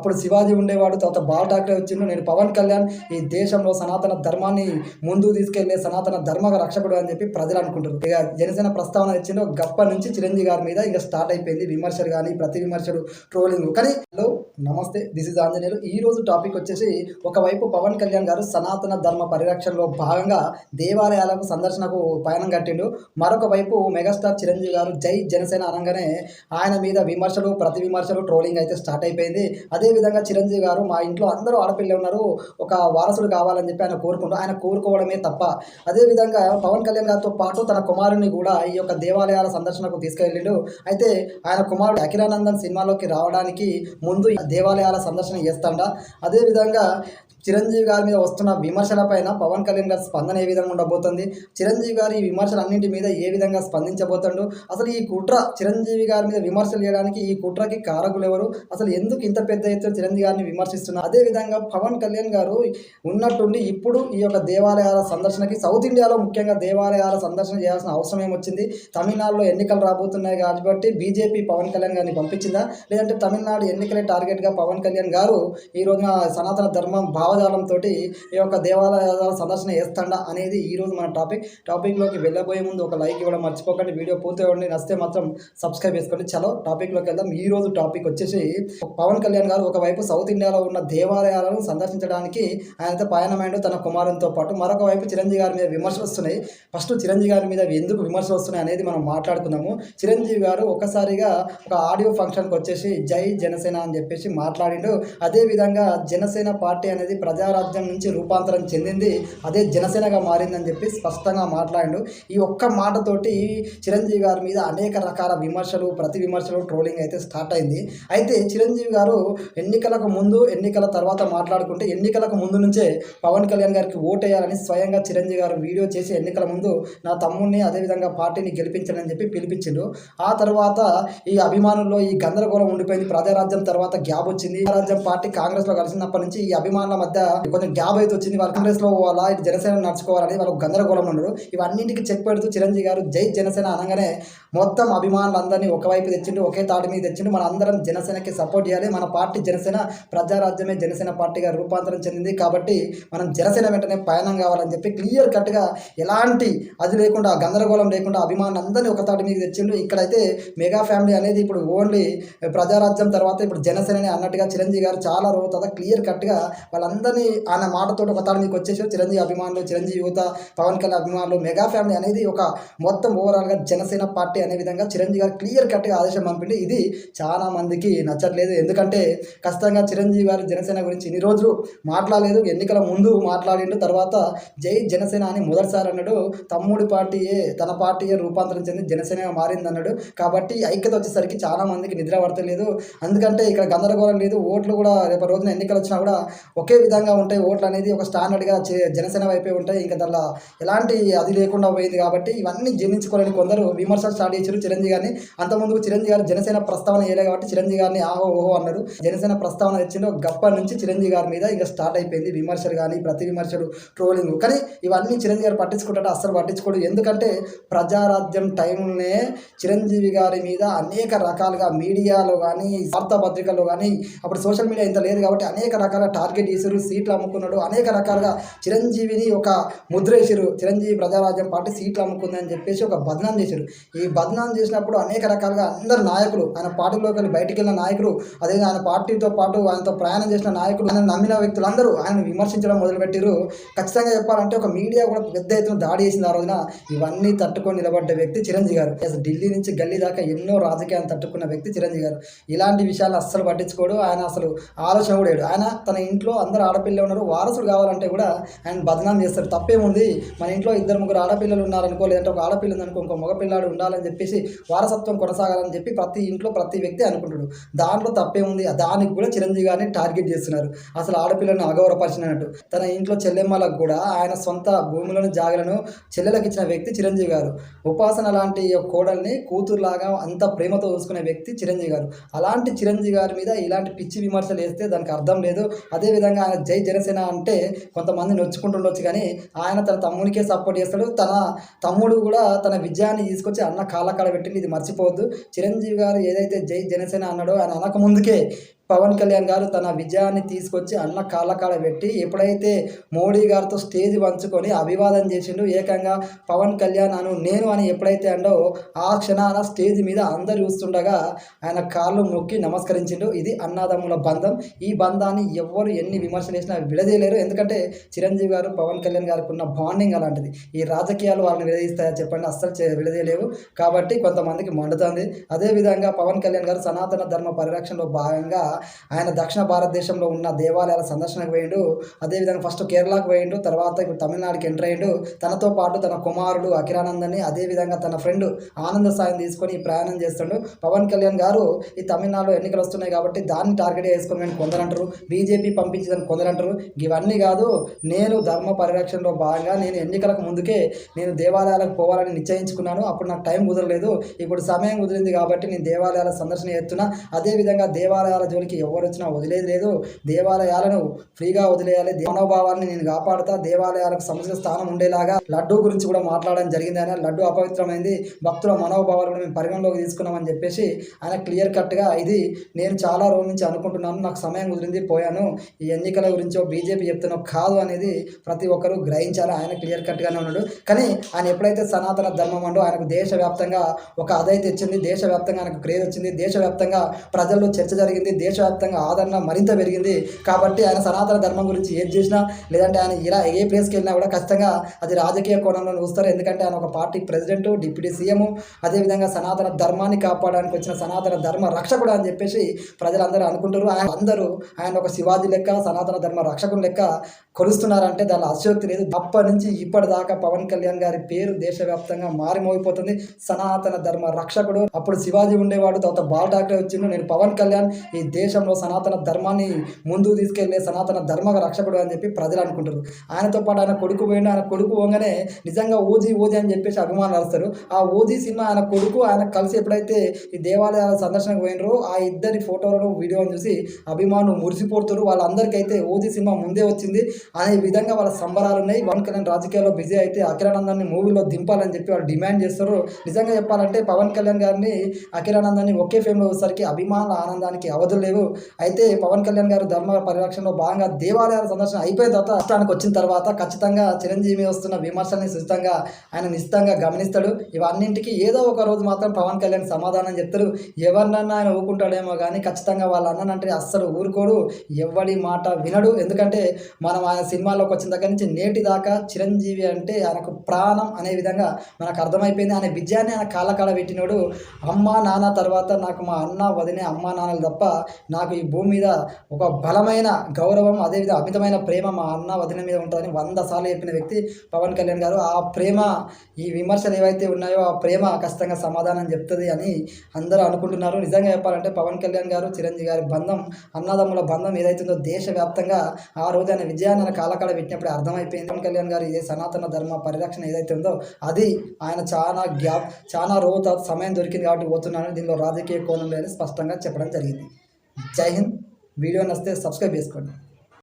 అప్పుడు శివాజీ ఉండేవాడు, తర్వాత బాల్ ఠాక్రే వచ్చిండు. నేను పవన్ కళ్యాణ్ ఈ దేశంలో సనాతన ధర్మాన్ని ముందుకు తీసుకెళ్లే సనాతన ధర్మ రక్షకుడు అని చెప్పి ప్రజలు అనుకుంటారు. ఇక జనసేన ప్రస్తావన ఇచ్చిండు. గప్ప నుంచి చిరంజీవి గారి మీద ఇక స్టార్ట్ అయిపోయింది విమర్శలు కానీ, ప్రతి విమర్శలు, ట్రోలింగ్. కానీ హలో నమస్తే, దిస్ ఇస్ ఆంజనేయులు. ఈ రోజు టాపిక్ వచ్చేసి, ఒకవైపు పవన్ కళ్యాణ్ గారు సనాతన ధర్మ పరిరక్షణలో భాగంగా దేవాలయాలకు సందర్శనకు పయనం కట్టిండు. మరొక వైపు మెగాస్టార్ చిరంజీవి గారు జై జనసేన అనగానే ఆయన మీద విమర్శలు, ప్రతి విమర్శలు, ట్రోలింగ్ అయితే స్టార్ట్ అయిపోయింది. అదేవిధంగా చిరంజీవి గారు, మా ఇంట్లో అందరూ ఆడపిల్లలు ఉన్నారు, ఒక వారసుడు కావాలని చెప్పి ఆయన కోరుకుంటూ, ఆయన కోరుకోవడమే తప్ప, అదేవిధంగా పవన్ కళ్యాణ్ గారితో పాటు తన కుమారుని కూడా ఈ యొక్క దేవాలయాల సందర్శనకు తీసుకెళ్ళిండు. అయితే ఆయన కుమారుడు అఖిలానందన్ సినిమాలోకి రావడానికి ముందు దేవాలయాల సందర్శన చేస్తాడ. అదేవిధంగా చిరంజీవి గారి మీద వస్తున్న విమర్శలపైన పవన్ కళ్యాణ్ గారి స్పందన ఏ విధంగా ఉండబోతుంది, చిరంజీవి గారి ఈ విమర్శలన్నింటి మీద ఏ విధంగా స్పందించబోతాడు, అసలు ఈ కుట్ర చిరంజీవి గారి మీద విమర్శలు చేయడానికి ఈ కుట్రకి కారకులు ఎవరు, అసలు ఎందుకు ఇంత పెద్ద ఎత్తున చిరంజీవి గారిని విమర్శిస్తున్నారు. అదేవిధంగా పవన్ కళ్యాణ్ గారు ఉన్నట్టుండి ఇప్పుడు ఈ యొక్క దేవాలయాల సందర్శనకి, సౌత్ ఇండియాలో ముఖ్యంగా దేవాలయాల సందర్శన చేయాల్సిన అవసరం ఏమొచ్చింది, తమిళనాడులో ఎన్నికలు రాబోతున్నాయి కాబట్టి బీజేపీ పవన్ కళ్యాణ్ గారిని పంపించిందా, లేదంటే తమిళనాడు ఎన్నికలే టార్గెట్గా పవన్ కళ్యాణ్ గారు ఈ రోజున సనాతన ధర్మం భావజాలంతో ఈ యొక్క దేవాలయాల సందర్శన చేస్తాడా అనేది ఈరోజు మన టాపిక్లోకి వెళ్ళబోయే ముందు ఒక లైక్ ఇవ్వడం మర్చిపోకండి. వీడియో పూర్తిగా ఉండి నచ్చితే మాత్రం సబ్స్క్రైబ్ చేసుకోండి. చలో టాపిక్లోకి వెళ్దాం. ఈ రోజు టాపిక్ వచ్చేసి, పవన్ కళ్యాణ్ గారు ఒకవైపు సౌత్ ఇండియాలో ఉన్న దేవాలయాలను సందర్శించడానికి ఆయనతో పయనమైండు తన కుమారునితో పాటు. మరొక వైపు చిరంజీవి గారి మీద విమర్శలు వస్తున్నాయి. ఫస్ట్ చిరంజీవి గారి మీద ఎందుకు విమర్శలు వస్తున్నాయి అనేది మనం మాట్లాడుకుందాము. చిరంజీవి గారు ఒక్కసారిగా ఒక ఆడియో ఫంక్షన్కి వచ్చేసి జై జనసేన అని చెప్పేసి మాట్లాడిండు. అదేవిధంగా జనసేన పార్టీ అనేది ప్రజారాజ్యం నుంచి రూపాంతరం చెందింది, అదే జనసేనగా మారిందని చెప్పి స్పష్టంగా మాట్లాడిండు. ఈ ఒక్క మాటతోటి చిరంజీవి గారి మీద అనేక రకాల విమర్శలు, ప్రతి విమర్శలు, ట్రోలింగ్ అయితే స్టార్ట్ అయింది. అయితే చిరంజీవి గారు ఎన్నికలకు ముందు, ఎన్నికల తర్వాత మాట్లాడుకుంటే, ఎన్నికలకు ముందు నుంచే పవన్ కళ్యాణ్ గారికి ఓటేయాలని స్వయంగా చిరంజీవి గారు వీడియో చేసి ఎన్నికల ముందు నా తమ్ముడిని అదేవిధంగా పార్టీని గెలిపించడని చెప్పి పిలిపించిండు. ఆ తర్వాత ఈ అభిమానుల్లో ఈ గందరగోళం ఉండిపోయింది. ప్రజారాజ్యం తర్వాత గ్యాప్ వచ్చింది. ప్రజారాజ్యం పార్టీ కాంగ్రెస్లో కలిసినప్పటి నుంచి ఈ అభిమానుల మధ్య కొంచెం గ్యాప్ అయితే వచ్చింది. వాళ్ళు కాంగ్రెస్లో పోవాలా, ఇటు జనసేన నడుచుకోవాలని వాళ్ళు గందరగోళం ఉన్నారు. ఇవన్నింటికి చెక్ పెడుతూ చిరంజీవి గారు జై జనసేన అనగానే మొత్తం అభిమానులందరినీ ఒకవైపు తెచ్చిండు, ఒకే తాటి మీద తెచ్చిండు. మన అందరం జనసేనకి సపోర్ట్ చేయాలి, మన పార్టీ జనసేన, ప్రజారాజ్యమే జనసేన పార్టీగా రూపాంతరం చెందింది కాబట్టి మనం జనసేన వెంటనే పయనం కావాలని చెప్పి క్లియర్ కట్గా, ఎలాంటి అది లేకుండా, గందరగోళం లేకుండా అభిమానులందరినీ ఒక తాటి మీద తెచ్చిండు. ఇక్కడైతే మెగా ఫ్యామిలీ అనేది ఇప్పుడు ఓన్లీ ప్రజారాజ్యం తర్వాత ఇప్పుడు జనసేనని అన్నట్టుగా చిరంజీవి గారు చాలా రోజు క్లియర్ కట్గా వాళ్ళందరినీ ఆయన మాటతో ఒక తాడు మీకు వచ్చేసి చిరంజీవి అభిమానులు, చిరంజీవి యువత, పవన్ కళ్యాణ్ అభిమానులు, మెగా ఫ్యామిలీ అనేది ఒక మొత్తం ఓవరాల్గా జనసేన పార్టీ అనే విధంగా చిరంజీవి గారు క్లియర్ కట్గా ఆదేశం పంపిండి. ఇది చాలా మందికి నచ్చట్లేదు. ఎందుకంటే ఖచ్చితంగా చిరంజీవి గారు జనసేన గురించి ఇన్ని రోజులు మాట్లాడలేదు, ఎన్నికల ముందు మాట్లాడిండు, తర్వాత జై జనసేన అని మొదటిసారి అన్నాడు. తమ్ముడి పార్టీయే, తన పార్టీయే రూపాంతరం చెంది జనసేనగా మారింది అన్నాడు. కాబట్టి ఐక్యత వచ్చేసరికి చాలా మందికి నిద్ర పడతలేదు. ఎందుకంటే ఇక్కడ గందరగోళం లేదు. ఓట్లు కూడా రేపు రోజున ఎన్నికలు వచ్చినా కూడా ఒకే విధంగా ఉంటాయి. ఓట్లు అనేది ఒక స్టాండర్డ్గా జనసేన వైపే ఉంటాయి. ఇంకా దానిలో ఎలాంటి అది లేకుండా పోయింది. కాబట్టి ఇవన్నీ జీర్ణించుకోలేని కొందరు విమర్శలు స్టార్ట్ చేశారు చిరంజీవి గారిని. అంతకుముందు చిరంజీవి గారు జనసేన ప్రస్తావన చేయలేదు కాబట్టి చిరంజీవి గారిని ఆహో ఓహో అన్నారు. జనసేన ప్రస్తావన ఇచ్చిండు. గప్పటి నుంచి చిరంజీవి గారి మీద ఇక స్టార్ట్ అయిపోయింది విమర్శలు కానీ, ప్రతి విమర్శలు, ట్రోలింగ్. కానీ ఇవన్నీ చిరంజీవి గారు పట్టించుకుంటాడు, అస్సలు పట్టించుకోడు. ఎందుకంటే ప్రజారాజ్యం టైంలోనే చిరంజీవి గారి మీద అనేక రకాలుగా మీడియాలో కానీ, వార్తాపత్రికల్లో కానీ, అప్పుడు సోషల్ మీడియా ఇంత లేదు కాబట్టి అనేక రకాల టార్గెట్ చేశారు, సీట్లు అమ్ముకున్నాడు, అనేక రకాలుగా చిరంజీవిని ఒక ముద్ర వేసారు. చిరంజీవి ప్రజారాజ్యం పార్టీ సీట్లు అమ్ముకుందని చెప్పేసి ఒక బదనాం చేశారు. ఈ బదనాం చేసినప్పుడు అనేక రకాలుగా అందరు నాయకులు, ఆయన పార్టీలోకి వెళ్ళి బయటికి వెళ్ళిన నాయకులు, అదే ఆయన పార్టీతో పాటు ఆయనతో ప్రయాణం చేసిన నాయకులు, ఆయన నమ్మిన వ్యక్తులు అందరూ ఆయన విమర్శించడం మొదలుపెట్టారు. ఖచ్చితంగా చెప్పాలంటే ఒక మీడియా కూడా పెద్ద ఎత్తున దాడి చేసింది ఆ రోజున. ఇవన్నీ తట్టుకొని నిలబడ్డ వ్యక్తి చిరంజీవి గారు. ఢిల్లీ నుంచి గల్లీ దాకా ఎన్నో రాజకీయాలను తట్టుకున్న వ్యక్తి చిరంజీవి గారు. ఇలాంటి విషయాలు అస్సలు పట్టించుకోడు. ఆయన అసలు ఆలోచన కూడా లేడు. ఆయన తన ఇంట్లో అందరూ ఆడపిల్లలు ఉన్నారు, వారసుడు కావాలంటే కూడా ఆయన బదనాం చేస్తారు. తప్పేముంది, మన ఇంట్లో 2-3 ఆడపిల్లలు ఉన్నారనుకో, లేదంటే ఒక ఆడపిల్ల ఉందనుకో, ఇంకో మగపిల్లాడు ఉండాలని చెప్పేసి వారసత్వం కొనసాగాలని చెప్పి ప్రతి ఇంట్లో ప్రతి వ్యక్తి అనుకుంటాడు. దాంట్లో తప్పేముంది. దానికి కూడా చిరంజీవి గారిని టార్గెట్ చేస్తున్నారు. అసలు ఆడపిల్లను అగౌరవపరిచినట్టు. తన ఇంట్లో చెల్లెమ్మలకు కూడా ఆయన సొంత భూములను, జాగలను చెల్లెలకు ఇచ్చిన వ్యక్తి చిరంజీవి గారు. ఉపాసన లాంటి కోడల్ని కూతురులాగా అంత ప్రేమతో చూసుకునే వ్యక్తి చిరంజీవి గారు. అలాంటి చిరంజీవి గారి మీద ఇలాంటి పిచ్చి విమర్శలు వేస్తే దానికి అర్థం లేదు. అదేవిధంగా ఆయన జై జనసేన అంటే కొంతమంది నొచ్చుకుంటుండొచ్చు, కానీ ఆయన తన తమ్మునికే సపోర్ట్ చేస్తాడు. తన తమ్ముడు కూడా తన విజయాన్ని తీసుకొచ్చి అన్న కాళ్ళ కాడ పెట్టింది. ఇది మర్చిపోవద్దు. చిరంజీవి గారు ఏదైతే జై జనసేన అన్నాడో, ఆయన అనక ముందుకే పవన్ కళ్యాణ్ గారు తన విజయాన్ని తీసుకొచ్చి అన్న కాళ్ళ పెట్టి ఎప్పుడైతే మోడీ గారితో స్టేజ్ పంచుకొని అభివాదం చేసిండు, ఏకంగా పవన్ కళ్యాణ్ నేను అని ఎప్పుడైతే అండో ఆ క్షణాన స్టేజ్ మీద అందరు చూస్తుండగా ఆయన కాళ్ళు మొక్కి నమస్కరించిండు. ఇది అన్నదమ్ముల బంధం. ఈ బంధాన్ని ఎవ్వరు ఎన్ని విమర్శలు చేసినా విడదీయలేరు. ఎందుకంటే చిరంజీవి గారు పవన్ కళ్యాణ్ గారికి ఉన్న బాండింగ్ అలాంటిది. ఈ రాజకీయాలు వాళ్ళని విడదీస్తాయా చెప్పండి? అస్సలు విడదీయలేవు. కాబట్టి కొంతమందికి మండుతుంది. అదేవిధంగా పవన్ కళ్యాణ్ గారు సనాతన ధర్మ పరిరక్షణలో భాగంగా ఆయన దక్షిణ భారతదేశంలో ఉన్న దేవాలయాల సందర్శనకు పోయిండు. అదేవిధంగా ఫస్ట్ కేరళకు పోయిండు, తర్వాత ఇప్పుడు తమిళనాడుకి ఎంటర్ అయ్యిండు. తనతో పాటు తన కుమారుడు అఖిరానందని, అదేవిధంగా తన ఫ్రెండ్ ఆనంద సాయం తీసుకొని ప్రయాణం చేస్తుండు. పవన్ కళ్యాణ్ గారు ఈ తమిళనాడులో ఎన్నికలు వస్తున్నాయి కాబట్టి దాన్ని టార్గెట్ చేసుకొని నేను కొందరంటారు, బీజేపీ పంపించిందని కొందరంటారు. ఇవన్నీ కాదు, నేను ధర్మ పరిరక్షణలో భాగంగా నేను ఎన్నికలకు ముందుకే నేను దేవాలయాలకు పోవాలని నిశ్చయించుకున్నాను. అప్పుడు నాకు టైం కుదరలేదు, ఇప్పుడు సమయం కుదిరింది కాబట్టి నేను దేవాలయాల సందర్శన చేస్తున్నా. అదేవిధంగా దేవాలయాల జోలికి ఎవరు వచ్చినా వదిలేదు లేదు. దేవాలయాలను ఫ్రీగా వదిలేయాలి, మనోభావాన్ని నేను కాపాడుతా, దేవాలయాలకు సముచిత స్థానం ఉండేలాగా లడ్డూ గురించి కూడా మాట్లాడడం జరిగింది. ఆయన లడ్డు అపవిత్రమైంది, భక్తుల మనోభావాలు కూడా మేము పరిగణలోకి తీసుకున్నామని చెప్పేసి ఆయన క్లియర్ కట్గా ఇది నేను చాలా రోజుల నుంచి అనుకుంటున్నాను, నాకు సమయం కుదిరింది పోయాను, ఈ ఎన్నికల గురించో బీజేపీ చెప్తున్నా కాదు అనేది ప్రతి ఒక్కరూ గ్రహించాలి. ఆయన క్లియర్ కట్గానే ఉన్నాడు. కానీ ఆయన ఎప్పుడైతే సనాతన ధర్మం అంటూ ఆయనకు దేశవ్యాప్తంగా ఒక అదైతే ఇచ్చింది, దేశవ్యాప్తంగా ఆయనకు క్రేజ్ వచ్చింది, దేశవ్యాప్తంగా ప్రజల్లో చర్చ జరిగింది, దేశవ్యాప్తంగా ఆదరణ మరింత పెరిగింది. కాబట్టి ఆయన సనాతన ధర్మం గురించి ఏది చేసినా లేదంటే ఆయన ఇలా ఏ ప్లేస్కి వెళ్ళినా కూడా ఖచ్చితంగా అది రాజకీయ కోణంలో చూస్తారు. ఎందుకంటే ఆయన ఒక పార్టీ ప్రెసిడెంట్, డిప్యూటీ సీఎం, అదేవిధంగా సనాతన ధర్మాన్ని కాపాడడానికి వచ్చిన సనాతన ధర్మ రక్షకుడు అని చెప్పేసి ప్రజలందరూ అనుకుంటారు. ఆయన ఒక శివాజీ లెక్క, సనాతన ధర్మ రక్షకుని లెక్క కొలుస్తున్నారంటే దానిలో అతిశయోక్తి లేదు. అప్పటి నుంచి ఇప్పటిదాకా పవన్ కళ్యాణ్ గారి పేరు దేశవ్యాప్తంగా మారిమోగిపోతుంది. సనాతన ధర్మ రక్షకుడు. అప్పుడు శివాజీ ఉండేవాడు, తర్వాత బాల్ ఠాక్రే వచ్చిండు, నేను పవన్ కళ్యాణ్ ఈ దేశంలో సనాతన ధర్మాన్ని ముందుకు తీసుకెళ్లే సనాతన ధర్మ రక్షకుడు అని చెప్పి ప్రజలు అనుకుంటారు. ఆయనతో పాటు ఆయన కొడుకు పోయిన, ఆయన కొడుకు పోగానే నిజంగా ఓజీ అని చెప్పేసి అభిమానులు వస్తారు. ఆ ఓజీ సినిమా ఆయన కొడుకు ఆయన కలిసి ఎప్పుడైతే ఈ దేవాలయాల సందర్శనకు పోయినరో ఆ ఇద్దరి ఫోటోలను వీడియోని చూసి అభిమానులు మురిసిపోతారు. వాళ్ళందరికైతే ఓజీ సినిమా ముందే వచ్చింది అనే విధంగా వాళ్ళ సంబరాలు ఉన్నాయి. పవన్ కళ్యాణ్ రాజకీయాల్లో బిజీ అయితే అఖిరానందాన్ని మూవీలో దింపాలని చెప్పి వాళ్ళు డిమాండ్ చేస్తారు. నిజంగా చెప్పాలంటే పవన్ కళ్యాణ్ గారిని అఖిరానందాన్ని ఒకే ఫేమ్లో వచ్చేసరికి అభిమానుల ఆనందానికి అవధులు లేవు. అయితే పవన్ కళ్యాణ్ గారు ధర్మ పరిరక్షణలో భాగంగా దేవాలయాల సందర్శన అయిపోయిన తర్వాత రాష్ట్రానికి వచ్చిన తర్వాత ఖచ్చితంగా చిరంజీవి మీద వస్తున్న విమర్శల్ని సుచితంగా ఆయన నిశ్చితంగా గమనిస్తాడు. ఇవన్నింటికి ఏదో ఒక రోజు మాత్రం పవన్ కళ్యాణ్ సమాధానం చెప్తారు. ఎవరినన్నా ఆయన ఊరుకుంటాడేమో కానీ ఖచ్చితంగా వాళ్ళ అన్ననంటే అస్సలు ఊరుకోడు, ఎవడి మాట వినడు. ఎందుకంటే మనం ఆయన సినిమాలోకి వచ్చిన దగ్గర నుంచి నేటి దాకా చిరంజీవి అంటే ఆయనకు ప్రాణం అనే విధంగా మనకు అర్థమైపోయింది. ఆయన విజయాన్ని ఆయన కాళ్ళ పెట్టినోడు. అమ్మ నాన్న తర్వాత నాకు మా అన్న వదినే అమ్మ నాన్నలు తప్ప నాకు ఈ భూమి మీద ఒక బలమైన గౌరవం, అదేవిధంగా అమితమైన ప్రేమ మా అన్న వదిన మీద ఉంటుందని 100 సార్లు చెప్పిన వ్యక్తి పవన్ కళ్యాణ్ గారు. ఆ ప్రేమ, ఈ విమర్శలు ఏవైతే ఉన్నాయో ఆ ప్రేమ ఖచ్చితంగా సమాధానం చెప్తుంది అని అందరూ అనుకుంటున్నారు. నిజంగా చెప్పాలంటే పవన్ కళ్యాణ్ గారు చిరంజీవి గారి బంధం, అన్నదమ్ముల బంధం ఏదైతుందో దేశవ్యాప్తంగా ఆ రోజు ఆయన విజయాన్ని ఆయన కాళ్ళ పెట్టినప్పుడే అర్థమైపోయింది. పవన్ కళ్యాణ్ గారు ఏ సనాతన ధర్మ పరిరక్షణ ఏదైతే ఉందో అది ఆయన చాలా రోజు సమయం దొరికింది కాబట్టి పోతున్నాను, దీనిలో రాజకీయ కోణంలో స్పష్టంగా చెప్పడం జరిగింది. జై హింద్. వీడియో నచ్చితే సబ్స్క్రైబ్ చేసుకోండి.